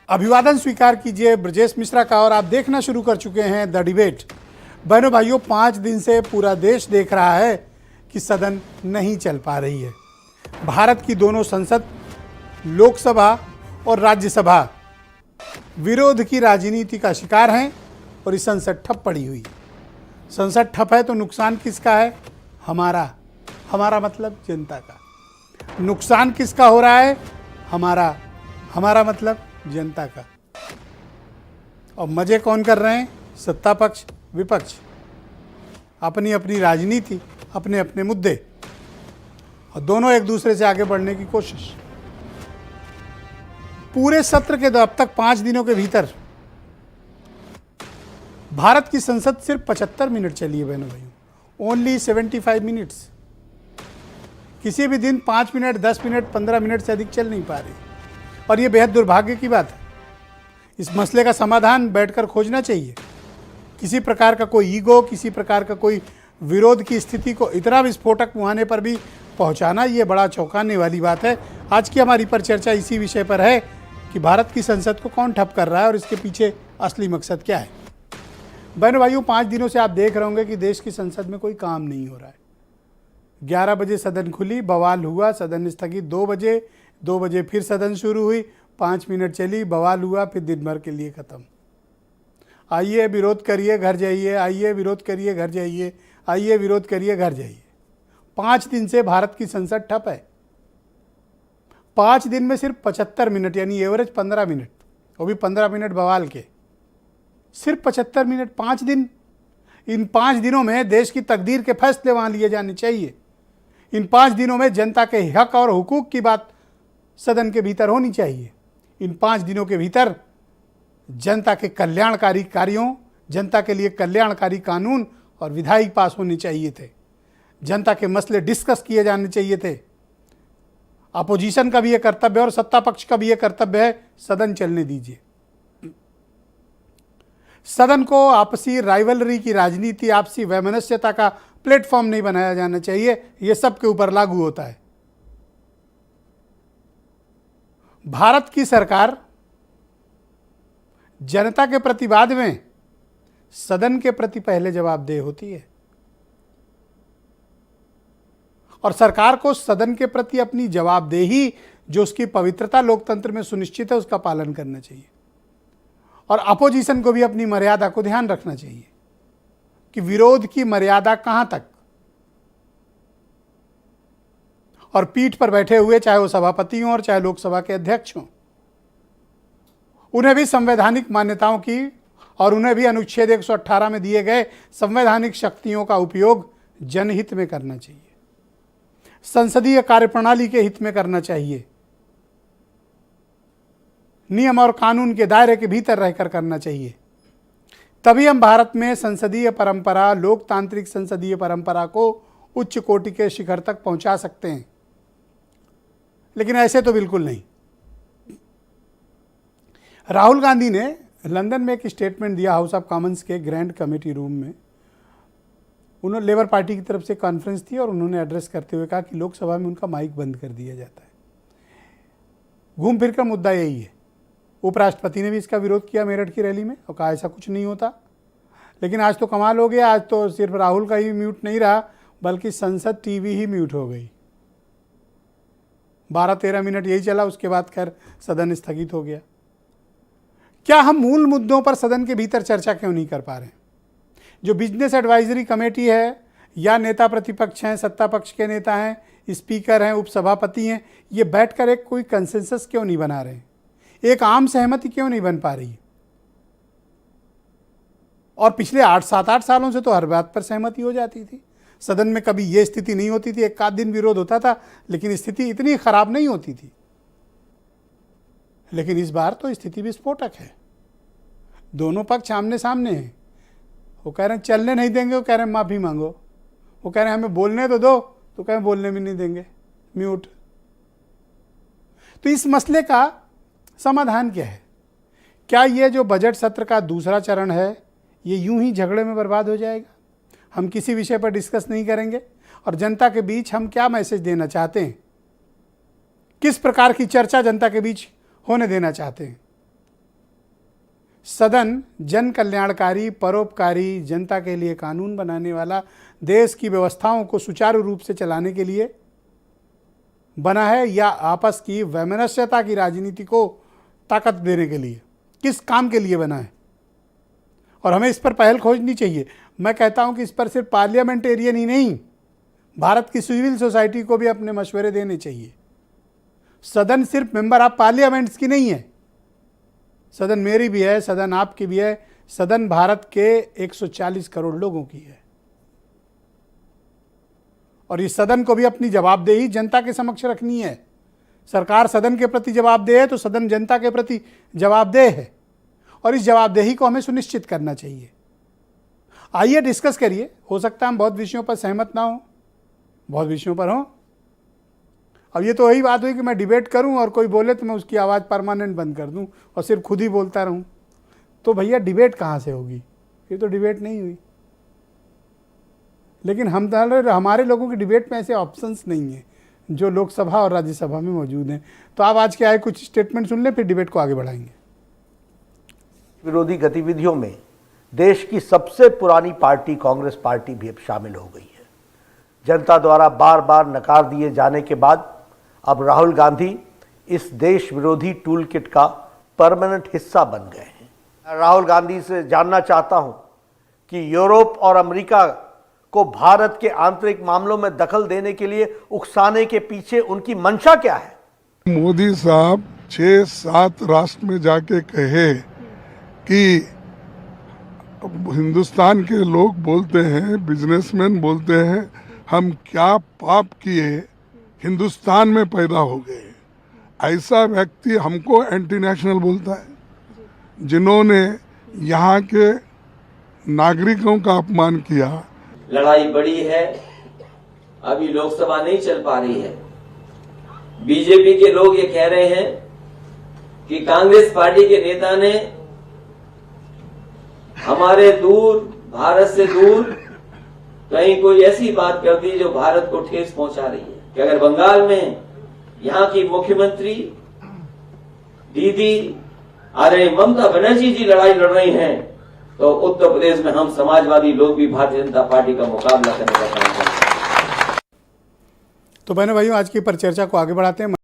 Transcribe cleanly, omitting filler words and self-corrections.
अभिवादन स्वीकार कीजिए ब्रजेश मिश्रा का। और आप देखना शुरू कर चुके हैं द डिबेट। बहनों भाइयों, 5 दिन से पूरा देश देख रहा है कि सदन नहीं चल पा रही है। भारत की दोनों संसद, लोकसभा और राज्यसभा विरोध की राजनीति का शिकार हैं और इस संसद ठप पड़ी हुई है। संसद ठप है तो नुकसान किसका है? हमारा मतलब जनता का। नुकसान किसका हो रहा है? हमारा मतलब जनता का। और मजे कौन कर रहे हैं? सत्ता पक्ष, विपक्ष, अपनी अपनी राजनीति, अपने अपने मुद्दे, और दोनों एक दूसरे से आगे बढ़ने की कोशिश। पूरे सत्र के अब तक 5 दिनों के भीतर भारत की संसद सिर्फ 75 मिनट चली है बहनों भाइयों, ओनली 75 मिनट्स। किसी भी दिन 5 मिनट, 10 मिनट, 15 मिनट से अधिक चल नहीं पा रही। और ये बेहद दुर्भाग्य की बात है। इस मसले का समाधान बैठकर खोजना चाहिए। किसी प्रकार का कोई ईगो, किसी प्रकार का कोई विरोध की स्थिति को इतना विस्फोटक मुहाने पर भी पहुंचाना, ये बड़ा चौंकाने वाली बात है। आज की हमारी पर चर्चा इसी विषय पर है कि भारत की संसद को कौन ठप कर रहा है और इसके पीछे असली मकसद क्या है। बहनों भाइयों, 5 दिनों से आप देख रहे होंगे कि देश की संसद में कोई काम नहीं हो रहा है। 11 बजे सदन खुली, बवाल हुआ, सदन स्थगित 2 बजे, 2 बजे फिर सदन शुरू हुई, 5 मिनट चली, बवाल हुआ, फिर दिन भर के लिए ख़त्म। आइए विरोध करिए, घर जाइए, आइए विरोध करिए, घर जाइए, आइए विरोध करिए, घर जाइए। 5 दिन से भारत की संसद ठप है। 5 दिन में सिर्फ 75 मिनट, यानी एवरेज 15 मिनट, वो भी 15 मिनट बवाल के, सिर्फ 75 मिनट 5 दिन। इन 5 दिनों में देश की तकदीर के फैसले वहाँ लिए जाने चाहिए। इन 5 दिनों में जनता के हक और हुकूक की बात सदन के भीतर होनी चाहिए। इन 5 दिनों के भीतर जनता के कल्याणकारी कार्यों, जनता के लिए कल्याणकारी कानून और विधायक पास होने चाहिए थे। जनता के मसले डिस्कस किए जाने चाहिए थे। अपोजिशन का भी ये कर्तव्य है और सत्ता पक्ष का भी ये कर्तव्य है, सदन चलने दीजिए। सदन को आपसी राइवलरी की राजनीति, आपसी वैमनस्यता का प्लेटफॉर्म नहीं बनाया जाना चाहिए। यह सबके ऊपर लागू होता है। भारत की सरकार जनता के प्रतिवाद में सदन के प्रति पहले जवाबदेह होती है और सरकार को सदन के प्रति अपनी जवाबदेही, जो उसकी पवित्रता लोकतंत्र में सुनिश्चित है, उसका पालन करना चाहिए। और अपोजिशन को भी अपनी मर्यादा को ध्यान रखना चाहिए कि विरोध की मर्यादा कहां तक। और पीठ पर बैठे हुए, चाहे वो सभापति हों और चाहे लोकसभा के अध्यक्ष हों, उन्हें भी संवैधानिक मान्यताओं की और उन्हें भी अनुच्छेद 118 में दिए गए संवैधानिक शक्तियों का उपयोग जनहित में करना चाहिए, संसदीय कार्यप्रणाली के हित में करना चाहिए, नियम और कानून के दायरे के भीतर रहकर करना चाहिए। तभी हम भारत में संसदीय परंपरा, लोकतांत्रिक संसदीय परंपरा को उच्च कोटि के शिखर तक पहुंचा सकते हैं। लेकिन ऐसे तो बिल्कुल नहीं। राहुल गांधी ने लंदन में एक स्टेटमेंट दिया हाउस ऑफ कॉमन्स के ग्रैंड कमेटी रूम में। उन्होंने लेबर पार्टी की तरफ से कॉन्फ्रेंस थी और उन्होंने एड्रेस करते हुए कहा कि लोकसभा में उनका माइक बंद कर दिया जाता है। घूम फिर कर मुद्दा यही है। उपराष्ट्रपति ने भी इसका विरोध किया मेरठ की रैली में और कहा ऐसा कुछ नहीं होता। लेकिन आज तो कमाल हो गया, आज तो सिर्फ राहुल का ही म्यूट नहीं रहा बल्कि संसद टीवी ही म्यूट हो गई। 12-13 मिनट यही चला, उसके बाद खैर सदन स्थगित हो गया। क्या हम मूल मुद्दों पर सदन के भीतर चर्चा क्यों नहीं कर पा रहे हैं? जो बिजनेस एडवाइजरी कमेटी है या नेता प्रतिपक्ष हैं, सत्ता पक्ष के नेता हैं, स्पीकर हैं, उपसभापति हैं, ये बैठकर एक कोई कंसेंसस क्यों नहीं बना रहे हैं? एक आम सहमति क्यों नहीं बन पा रही? और पिछले 7-8 सालों से तो हर बात पर सहमति हो जाती थी। सदन में कभी ये स्थिति नहीं होती थी, एक आध दिन विरोध होता था, लेकिन स्थिति इतनी खराब नहीं होती थी। लेकिन इस बार तो स्थिति विस्फोटक है। दोनों पक्ष आमने सामने हैं। वो कह रहे हैं चलने नहीं देंगे, वो कह रहे हैं माफी मांगो। वो कह रहे हैं हमें बोलने तो दो, तो कह रहे हैं बोलने भी नहीं देंगे, म्यूट। तो इस मसले का समाधान क्या है? क्या ये जो बजट सत्र का दूसरा चरण है, ये यूं ही झगड़े में बर्बाद हो जाएगा? हम किसी विषय पर डिस्कस नहीं करेंगे और जनता के बीच हम क्या मैसेज देना चाहते हैं, किस प्रकार की चर्चा जनता के बीच होने देना चाहते हैं? सदन जन कल्याणकारी, परोपकारी, जनता के लिए कानून बनाने वाला, देश की व्यवस्थाओं को सुचारू रूप से चलाने के लिए बना है या आपस की वैमनस्यता की राजनीति को ताकत देने के लिए? किस काम के लिए बना है? और हमें इस पर पहल खोजनी चाहिए। मैं कहता हूं कि इस पर सिर्फ पार्लियामेंटेरियन ही नहीं, भारत की सिविल सोसाइटी को भी अपने मशवरे देने चाहिए। सदन सिर्फ मेंबर ऑफ पार्लियामेंट्स की नहीं है, सदन मेरी भी है, सदन आपकी भी है, सदन भारत के 140 करोड़ लोगों की है। और इस सदन को भी अपनी जवाबदेही जनता के समक्ष रखनी है। सरकार सदन के प्रति जवाबदेह है तो सदन जनता के प्रति जवाबदेह है, और इस जवाबदेही को हमें सुनिश्चित करना चाहिए। आइए डिस्कस करिए। हो सकता है हम बहुत विषयों पर सहमत ना हो, बहुत विषयों पर हों। अब ये तो वही बात हुई कि मैं डिबेट करूं और कोई बोले तो मैं उसकी आवाज़ परमानेंट बंद कर दूं और सिर्फ खुद ही बोलता रहूं, तो भैया डिबेट कहाँ से होगी? ये तो डिबेट नहीं हुई। लेकिन हमारे लोगों की डिबेट में ऐसे ऑप्शंस नहीं है जो लोकसभा और राज्यसभा में मौजूद हैं। तो आप आज के आए कुछ स्टेटमेंट सुन लें, फिर डिबेट को आगे बढ़ाएंगे। विरोधी गतिविधियों में देश की सबसे पुरानी पार्टी कांग्रेस पार्टी भी अब शामिल हो गई है। जनता द्वारा बार बार नकार दिए जाने के बाद अब राहुल गांधी इस देश विरोधी टूल किट का परमानेंट हिस्सा बन गए हैं। राहुल गांधी से जानना चाहता हूं कि यूरोप और अमेरिका को भारत के आंतरिक मामलों में दखल देने के लिए उकसाने के पीछे उनकी मंशा क्या है? मोदी साहब 6-7 राष्ट्र में जाके कहे कि हिंदुस्तान के लोग बोलते हैं, बिजनेसमैन बोलते हैं, हम क्या पाप किए हिंदुस्तान में पैदा हो गए। ऐसा व्यक्ति हमको एंटी नेशनल बोलता है, जिन्होंने यहाँ के नागरिकों का अपमान किया। लड़ाई बड़ी है, अभी लोकसभा नहीं चल पा रही है। बीजेपी के लोग ये कह रहे हैं कि कांग्रेस पार्टी के नेता ने हमारे दूर, भारत से दूर कहीं कोई ऐसी बात कर दी जो भारत को ठेस पहुंचा रही है। कि अगर बंगाल में यहाँ की मुख्यमंत्री दीदी अरे ममता बनर्जी जी लड़ाई लड़ रही हैं, तो उत्तर प्रदेश में हम समाजवादी लोग भी भारतीय जनता पार्टी का मुकाबला करने का काम करेंगे। तो बहनों भाइयों, आज की परिचर्चा को आगे बढ़ाते हैं।